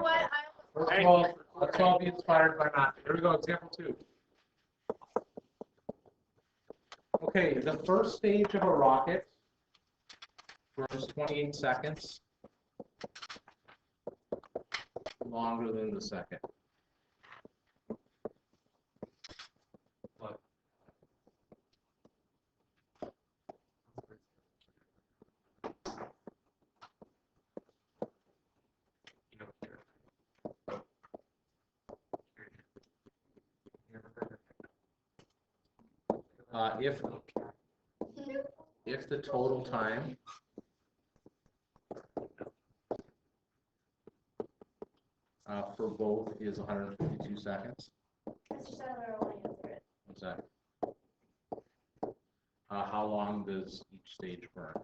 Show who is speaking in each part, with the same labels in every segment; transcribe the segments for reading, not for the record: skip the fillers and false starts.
Speaker 1: know what?
Speaker 2: First of all, let's all be inspired by Matthew. Here we go, example 2. Okay, the first stage of a rocket burns 28 seconds longer than the second. If the total time for both is 152 seconds.
Speaker 1: Mr. Sadler will answer it.
Speaker 2: What's that? How long does each stage burn?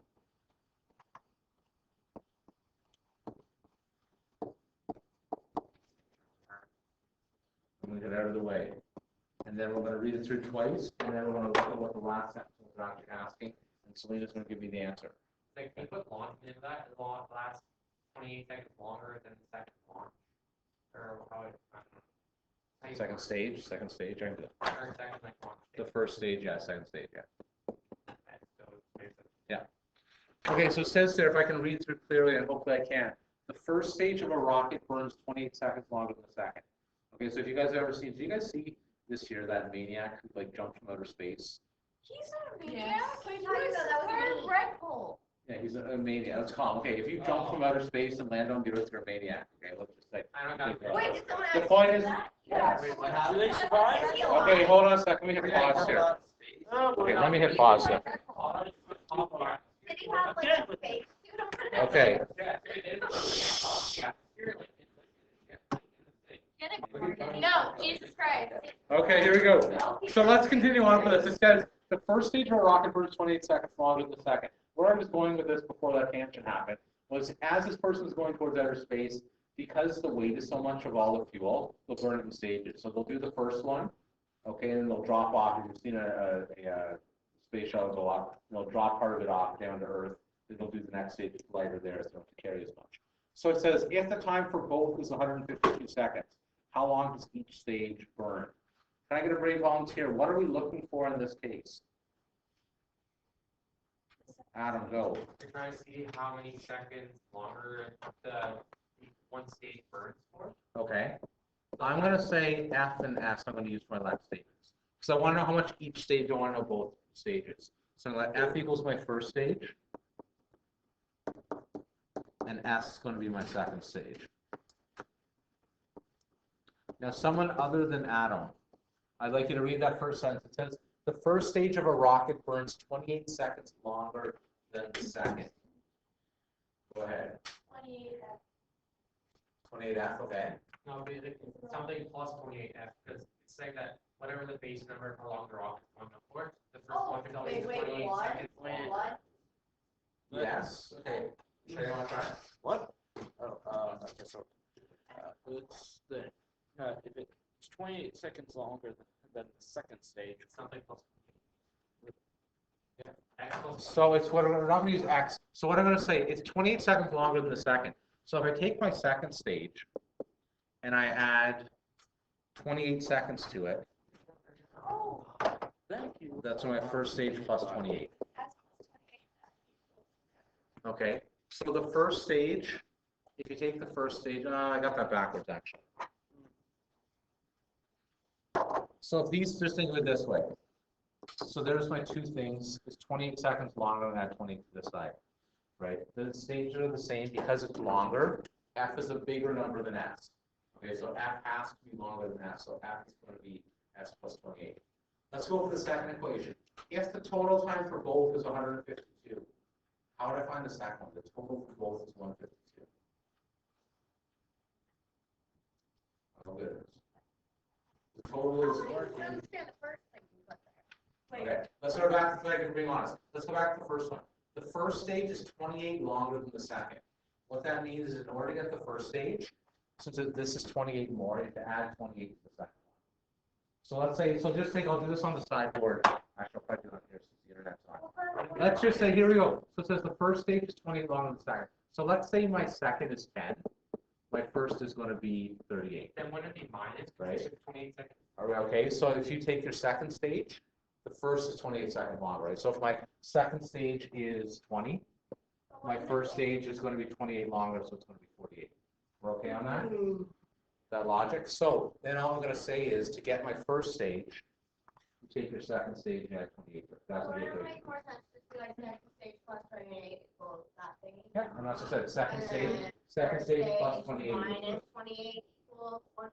Speaker 2: I'm going to get out of the way. And then we're going to read it through twice, and then we're going to look at what the last sentence was actually asking, and Selena's going to give me the answer.
Speaker 3: Like, can you put launch into that? The launch lasts 28 seconds longer than the second launch? Or how it, I don't know.
Speaker 2: Second stage, I can do it.
Speaker 3: Or second, like, launch
Speaker 2: The
Speaker 3: stage.
Speaker 2: first stage, yeah, second stage, yeah.
Speaker 3: Okay, so it's basically-
Speaker 2: Yeah. Okay, so it says there, if I can read through clearly, and hopefully I can, the first stage of a rocket burns 28 seconds longer than the second. Okay, so if you guys have ever seen, did you guys see this year that maniac who like jumped from outer space?
Speaker 1: He's not a maniac.
Speaker 4: Yes.
Speaker 1: He was a Red Bull.
Speaker 2: Yeah, he's a maniac. Let's call him. Okay, if you jump from outer space and land on the Earth, you're a maniac. Okay, let's just say.
Speaker 3: I don't got
Speaker 1: Wait, did someone
Speaker 2: The
Speaker 1: ask
Speaker 2: point
Speaker 1: you
Speaker 2: is-
Speaker 1: that?
Speaker 2: Yeah.
Speaker 3: Wait, what
Speaker 4: Do they survive?
Speaker 2: Okay, hold on a second. Let me hit pause here. Okay, let me hit pause here.
Speaker 1: Did he have like a fake suit on?
Speaker 2: Okay.
Speaker 1: No, Jesus Christ.
Speaker 2: Okay, here we go. So let's continue on with this. It says the first stage of a rocket burns 28 seconds longer than the second. Where I was going with this before that tangent happened was as this person is going towards outer space, because the weight is so much of all the fuel, they'll burn it in stages. So they'll do the first one, okay, and then they'll drop off. If you've seen a space shuttle go up, they'll drop part of it off down to Earth. Then they'll do the next stage lighter there, so they don't have to carry as much. So it says if the time for both is 152 seconds, how long does each stage burn? Can I get a brave volunteer? What are we looking for in this case? Adam, go.
Speaker 3: You're trying to see how many seconds longer the one stage burns for?
Speaker 2: Okay. I'm going to say F and S. I'm going to use my left statements. So I want to know how much each stage. I want to know both stages. So I'm going to let F equals my first stage. And S is going to be my second stage. Now, someone other than Adam, I'd like you to read that first sentence. It says, the first stage of a rocket burns 28 seconds longer than the second. Go ahead. 28F, okay.
Speaker 3: No, basically, something plus 28F, because it's saying that whatever the base number, how long the rocket's going up for, the first
Speaker 1: Oh,
Speaker 3: one is always
Speaker 1: wait,
Speaker 3: 28
Speaker 1: what?
Speaker 3: seconds land.
Speaker 1: What?
Speaker 2: Yes. Okay. Should I want to try?
Speaker 4: What? Oh, okay, so it's the if it's 28 seconds longer than the second stage.
Speaker 3: Something plus 28. Yeah. X plus
Speaker 2: So it's what we're not going to use X. So what I'm going to say, it's 28 seconds longer than the second. So if I take my second stage and I add 28 seconds to it,
Speaker 1: Oh,
Speaker 4: Thank you.
Speaker 2: that's my first stage plus 28.
Speaker 1: that's
Speaker 2: Okay. So the first stage, if you take the first stage, I got that backwards actually. So if these, just think of it this way. So there's my two things. It's 28 seconds longer than add 20 to this side, right? The stages are the same because it's longer. F is a bigger number than S. Okay, so F has to be longer than S. So F is going to be S plus 28. Let's go for the second equation. If the total time for both is 152, how would I find the second one? The total for both is 152. How good it is. The total is.
Speaker 1: I don't understand the first thing you put there.
Speaker 2: Okay, let's go back to, so I can be honest. Let's go back to the first one. The first stage is 28 longer than the second. What that means is in order to get the first stage, since this is 28 more, you have to add 28 to the second one. So let's say, so just think, I'll do this on the sideboard. Actually, I'll probably do it on here since the internet's on. Let's just say, here we go. So it says the first stage is 28 longer than the second. So let's say my second is 10. My first is going to be 38.
Speaker 3: Then wouldn't it be minus?
Speaker 2: Right.
Speaker 3: 28 seconds.
Speaker 2: All right, okay, so if you take your second stage, the first is 28 seconds long, right? So if my second stage is 20, my first stage is going to be 28 longer, so it's going to be 48. We're okay on that? That logic? So then all I'm going to say is to get my first stage, you take your second stage and add 28. That's what
Speaker 1: Wouldn't
Speaker 2: you're
Speaker 1: it
Speaker 2: doing.
Speaker 1: make more sense to do like second stage plus 28 equals that thing?
Speaker 2: Yeah, and that's what I said, second
Speaker 1: And
Speaker 2: stage,
Speaker 1: then
Speaker 2: second
Speaker 1: third
Speaker 2: stage plus 28.
Speaker 1: Minus 28 equals 1.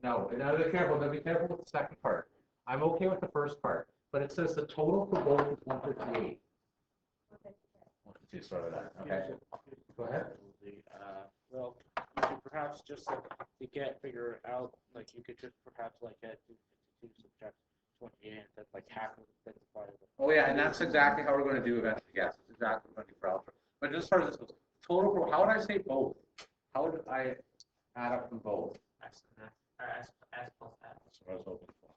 Speaker 2: No, now be careful with the second part. I'm okay with the first part, but it says the total for both is 158. 152, sorry about that, okay? Go ahead.
Speaker 4: Well, you could perhaps just figure out, like, you could just perhaps like add 252 subtract 28, and that's like half of the part of the.
Speaker 2: Oh yeah, and that's exactly how we're going to do eventually, yes, it's exactly what we're going to do for algebra. But just as far as this goes, total for, how would I say both? How would I add up from both?
Speaker 3: X and X, or S plus X.
Speaker 2: That's what I was hoping for.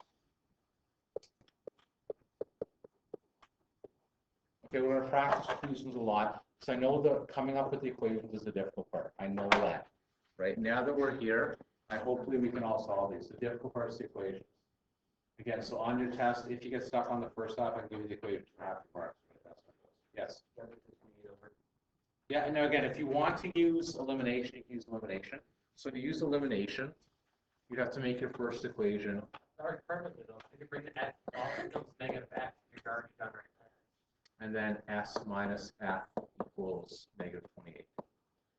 Speaker 2: Okay, we're going to practice these ones a lot, so I know that coming up with the equations is the difficult part. I know that, right? Now that we're here, hopefully we can all solve these. The difficult part is the equations. Again, so on your test, if you get stuck on the first half, I can give you the equation for half the marks. Yes. Yeah, and now again, if you want to use elimination, you can use elimination. So to use elimination, you'd have to make your first equation.
Speaker 3: Alright, perfectly though. You can bring the X, all it goes negative X, you're already done right there.
Speaker 2: And then S minus F equals negative 28.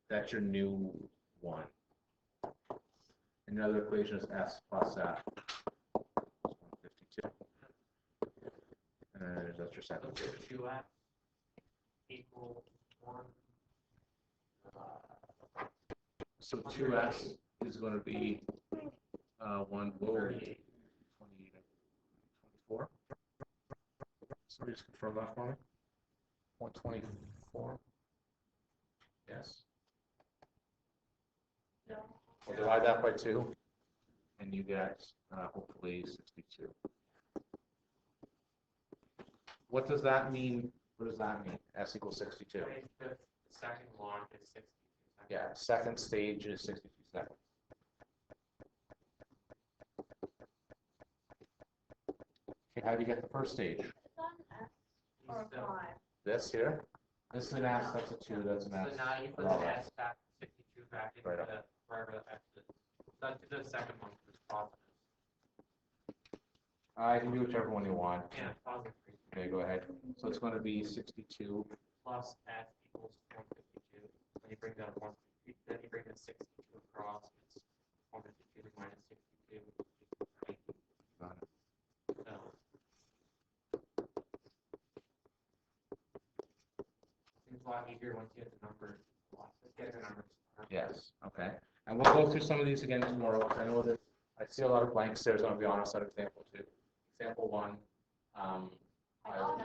Speaker 2: That's your new one. Another equation is S plus F. 152. And that's your second
Speaker 3: So
Speaker 2: equation.
Speaker 3: 2X equals 1.
Speaker 2: So 2S is going to be 1, whoa, 28, 24. Somebody just confirm that for me. 124. Yes. We'll divide that by 2, and you get hopefully 62. What does that mean? What does that mean? S equals 62.
Speaker 3: The second launch is 62 seconds.
Speaker 2: Yeah, second stage is 62 seconds. Okay, how do you get the first stage?
Speaker 1: It's on S or
Speaker 3: So
Speaker 1: 5.
Speaker 2: This here. This is an S, that's a 2, that's an S.
Speaker 3: now you put
Speaker 2: Well,
Speaker 3: the S back, 62 back into
Speaker 2: Right.
Speaker 3: the, wherever the X is. So to the second one, which is positive.
Speaker 2: I can do whichever one you want.
Speaker 3: Yeah, positive 3
Speaker 2: Okay, go ahead. So it's going to be 62.
Speaker 3: plus S equals 152. Then you bring that 1, then you bring the 62 across, it's 152 minus 62. Right?
Speaker 2: Got it.
Speaker 3: So. Seems a lot easier once you get the numbers. Let's get the numbers.
Speaker 2: Yes, okay. And we'll go through some of these again tomorrow. I know that I see a lot of blanks there, so I'll be honest on example 2. Example 1,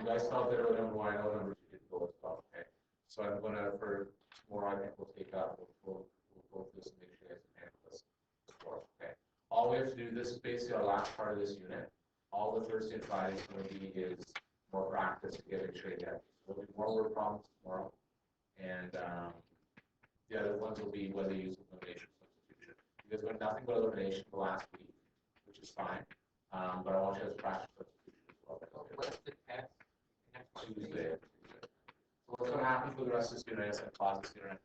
Speaker 2: you guys felt it or number 1, I know number 2 did go as well, okay? So I'm going to, for tomorrow, I think we'll take up, we'll go through this and make sure you guys can handle this tomorrow, okay? All we have to do, this is basically our last part of this unit. All the Thursday and Friday is going to be is more practice to get it straight out. We'll do more word problems tomorrow, and the other ones will be whether you use elimination or substitution. You guys went nothing but elimination the last week, which is fine, but I want you guys to practice substitution as well.
Speaker 3: What's the test?
Speaker 2: Tuesday. So what's going to happen for the rest of the student? I guess I class the student.